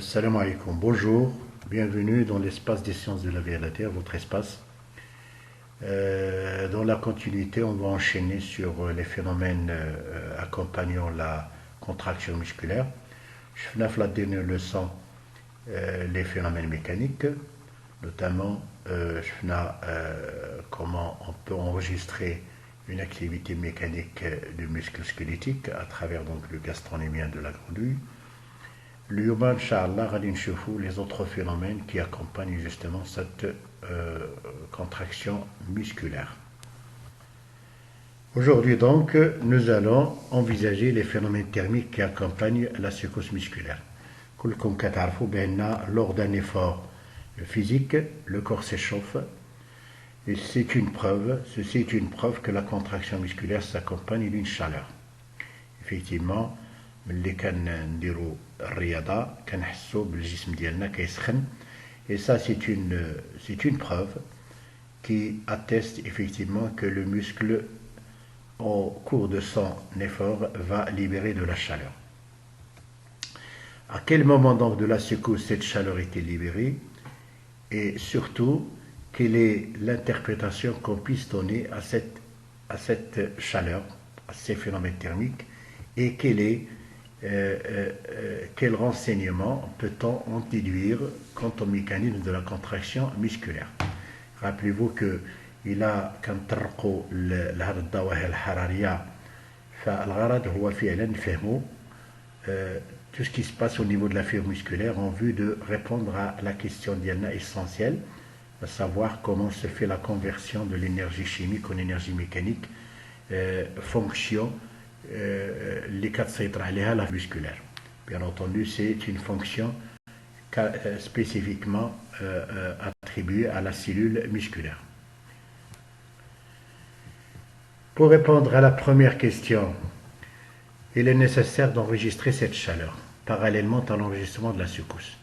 Salam alaikum, bonjour, bienvenue dans l'espace des sciences de la vie et de la Terre, votre espace. Dans la continuité, on va enchaîner sur les phénomènes accompagnant la contraction musculaire. Je vais la dernière leçon, les phénomènes mécaniques, notamment comment on peut enregistrer une activité mécanique du muscle squelettique à travers donc le gastrocnémien de la grenouille. Le Yoba, Inch'Allah, les autres phénomènes qui accompagnent justement cette contraction musculaire. Aujourd'hui donc, nous allons envisager les phénomènes thermiques qui accompagnent la secousse musculaire. Lors d'un effort physique, le corps s'échauffe et ceci est une preuve que la contraction musculaire s'accompagne d'une chaleur. Effectivement, ملي كنديروا الرياضه كنحسوا بالجسم ديالنا كيسخن et ça c'est une preuve qui atteste effectivement que le muscle au cours de son effort va libérer de la chaleur. À quel moment donc de la secousse cette chaleur était libérée et surtout quelle est l'interprétation qu'on puisse donner à cette chaleur, à ces phénomènes thermiques et quel renseignement peut-on en déduire quant au mécanisme de la contraction musculaire. Rappelez-vous que il a كنطرقوا لهذه الظواهر الحراريه فالغرض هو فعلا نفهموا tout ce qui se passe au niveau de la fibre musculaire en vue de répondre à la question ديالنا essentielle, à savoir comment se fait la conversion de l'énergie chimique en énergie mécanique, fonction les كتسيطر عليها la musculaire. Bien entendu, c'est une fonction spécifiquement attribuée à la cellule musculaire. Pour répondre à la première question, il est nécessaire d'enregistrer cette chaleur parallèlement à l'enregistrement de la secousse.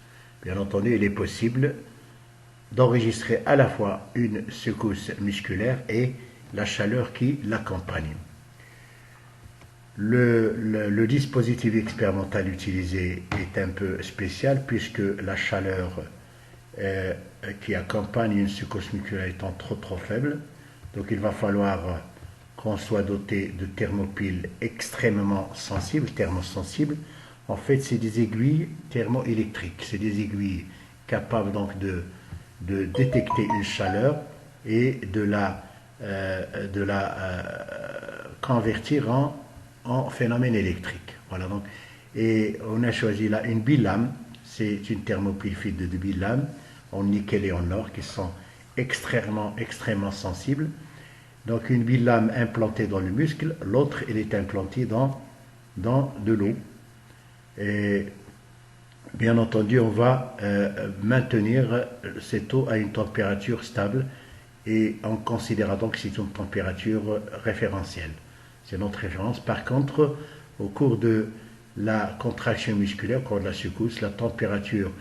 Bien entendu, il est possible d'enregistrer à la fois une secousse musculaire et la chaleur qui l'accompagne. Le dispositif expérimental utilisé est un peu spécial puisque la chaleur qui accompagne une secousse musculaire étant trop faible, donc il va falloir qu'on soit doté de thermopiles extrêmement sensibles, thermosensibles. En fait, c'est des aiguilles thermoélectriques, c'est des aiguilles capables donc de détecter une chaleur et de la convertir en phénomène électrique. Voilà donc. Et on a choisi là une bilame, c'est une thermopile faite de deux bilames en nickel et en or qui sont extrêmement sensibles. Donc une bilame implantée dans le muscle, l'autre elle est implantée dans de l'eau. Et bien entendu, on va maintenir cette eau à une température stable et on considérera donc que c'est une température référentielle. C'est notre référence. Par contre, au cours de la contraction musculaire, au cours de la secousse, la température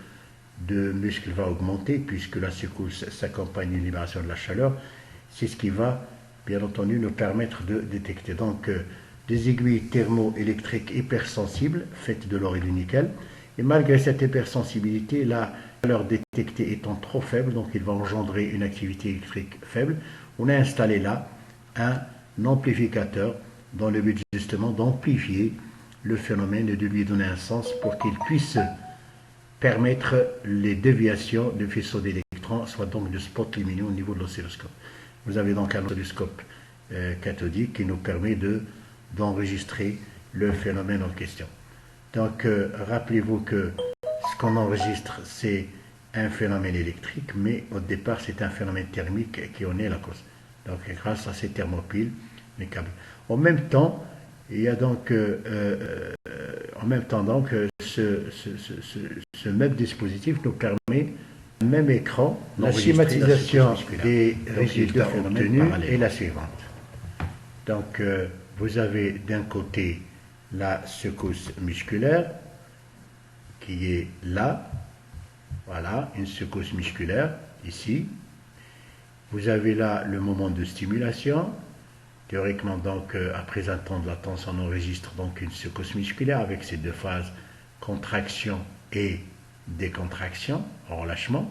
de muscle va augmenter puisque la secousse s'accompagne d'une libération de la chaleur. C'est ce qui va, bien entendu, nous permettre de détecter. Donc, des aiguilles thermoélectriques hypersensibles, faites de l'or et du nickel. Et malgré cette hypersensibilité, la chaleur détectée étant trop faible, donc il va engendrer une activité électrique faible, on a installé là un amplificateur dans le but justement d'amplifier le phénomène et de lui donner un sens pour qu'il puisse permettre les déviations de faisceaux d'électrons, soit donc de spots lumineux au niveau de l'oscilloscope. Vous avez donc un oscilloscope cathodique qui nous permet d'enregistrer le phénomène en question. Donc rappelez-vous que ce qu'on enregistre c'est un phénomène électrique, mais au départ c'est un phénomène thermique qui en est la cause. Donc grâce à ces thermopiles, les câbles. En même temps, il y a donc ce même dispositif nous permet le même écran, la schématisation des résultats obtenus est la suivante. Donc vous avez d'un côté la secousse musculaire qui est là, voilà, une secousse musculaire ici. Vous avez là le moment de stimulation. Théoriquement, donc, après un temps de latence, on enregistre donc une secousse musculaire avec ces deux phases, contraction et décontraction, relâchement.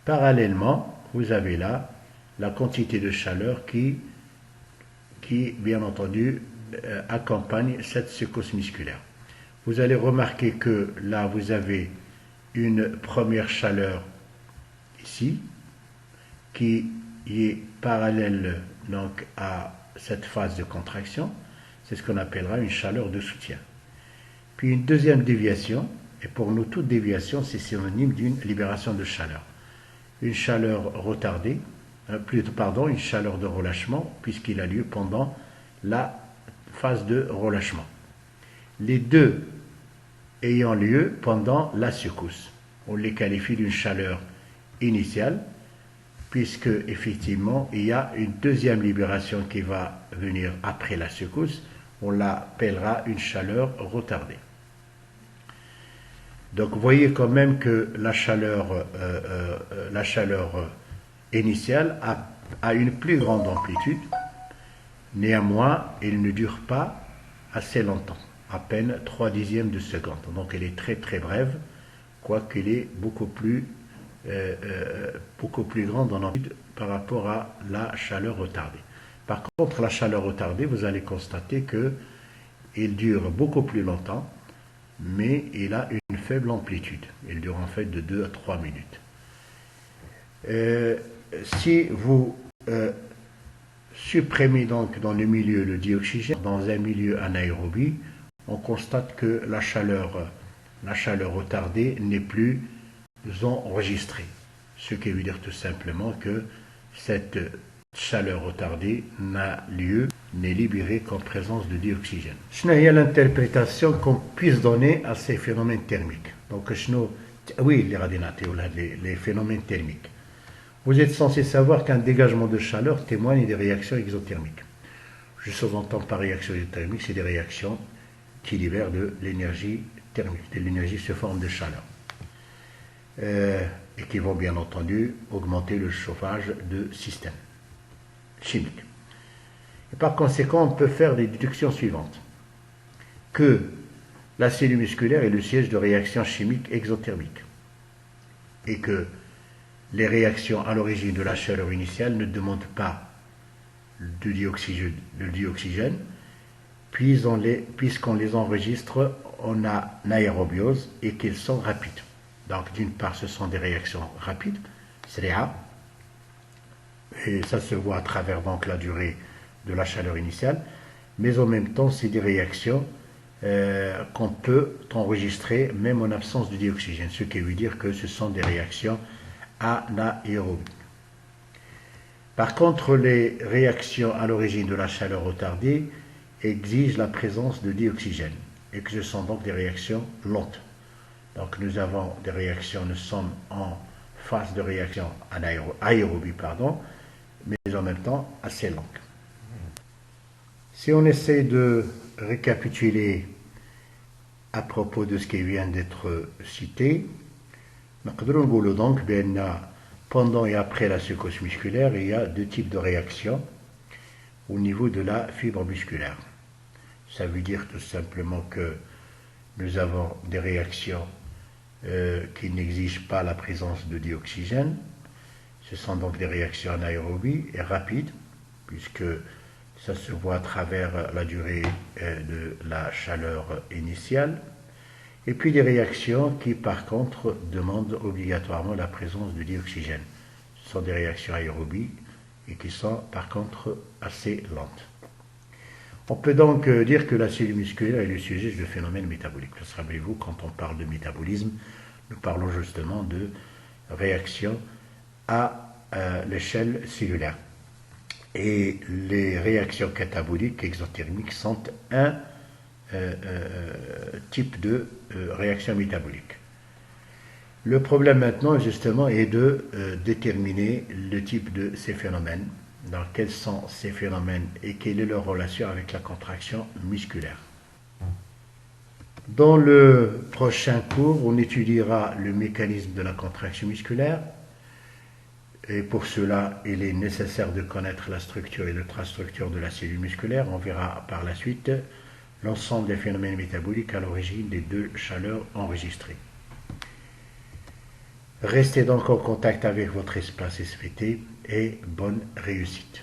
Parallèlement, vous avez là la quantité de chaleur qui bien entendu, accompagne cette secousse musculaire. Vous allez remarquer que là, vous avez une première chaleur ici, qui est parallèle donc à cette phase de contraction. C'est ce qu'on appellera une chaleur de soutien. Puis une deuxième déviation, et pour nous, toute déviation, c'est synonyme d'une libération de chaleur. Une chaleur retardée, une chaleur de relâchement, puisqu'il a lieu pendant la phase de relâchement. Les deux ayant lieu pendant la secousse. On les qualifie d'une chaleur initiale, puisque effectivement il y a une deuxième libération qui va venir après la secousse. On l'appellera une chaleur retardée. Donc vous voyez quand même que la chaleur initiale a une plus grande amplitude. Néanmoins, elle ne dure pas assez longtemps, à peine 3/10 de seconde. Donc elle est très très brève, quoiqu'elle est beaucoup plus grande en amplitude par rapport à la chaleur retardée. Par contre, la chaleur retardée, vous allez constater qu'elle dure beaucoup plus longtemps, mais elle a une faible amplitude. Elle dure en fait de 2 à 3 minutes. Si vous supprimez donc dans le milieu le dioxygène, dans un milieu anaérobie, on constate que la chaleur retardée n'est plus enregistrée. Ce qui veut dire tout simplement que cette chaleur retardée n'est libérée qu'en présence de dioxygène. Quelle est l'interprétation qu'on puisse donner à ces phénomènes thermiques? Donc, oui, les phénomènes thermiques. Vous êtes censé savoir qu'un dégagement de chaleur témoigne des réactions exothermiques. Je sous-entends par réaction exothermique, c'est des réactions qui libèrent de l'énergie thermique, de l'énergie sous forme de chaleur. Et qui vont bien entendu augmenter le chauffage de systèmes chimiques. Et par conséquent, on peut faire des déductions suivantes. Que la cellule musculaire est le siège de réactions chimiques exothermiques. Et que les réactions à l'origine de la chaleur initiale ne demandent pas de dioxygène, puisqu'on les enregistre en anaérobiose et qu'ils sont rapides. Donc d'une part, ce sont des réactions rapides, CDA, et ça se voit à travers donc la durée de la chaleur initiale, mais en même temps, c'est des réactions qu'on peut enregistrer même en absence de dioxygène, ce qui veut dire que ce sont des réactions anaérobiques. Par contre, les réactions à l'origine de la chaleur retardée exigent la présence de dioxygène et que ce sont donc des réactions lentes. Donc nous avons des réactions, nous sommes en phase de réaction aérobie, mais en même temps assez longue. Si on essaie de récapituler à propos de ce qui vient d'être cité, donc pendant et après la secousse musculaire, il y a deux types de réactions au niveau de la fibre musculaire. Ça veut dire tout simplement que nous avons des réactions qui n'exigent pas la présence de dioxygène. Ce sont donc des réactions anaérobies et rapides, puisque ça se voit à travers la durée de la chaleur initiale. Et puis des réactions qui, par contre, demandent obligatoirement la présence de dioxygène. Ce sont des réactions aérobies et qui sont, par contre, assez lentes. On peut donc dire que la cellule musculaire est le sujet de phénomènes métaboliques. Rappelez-vous, quand on parle de métabolisme, nous parlons justement de réactions à l'échelle cellulaire. Et les réactions cataboliques exothermiques sont un type de réaction métabolique. Le problème maintenant, justement, est de déterminer le type de ces phénomènes. Donc, quels sont ces phénomènes et quelle est leur relation avec la contraction musculaire. Dans le prochain cours, on étudiera le mécanisme de la contraction musculaire. Et pour cela, il est nécessaire de connaître la structure et l'infrastructure de la cellule musculaire. On verra par la suite l'ensemble des phénomènes métaboliques à l'origine des deux chaleurs enregistrées. Restez donc en contact avec votre espace SVT et bonne réussite.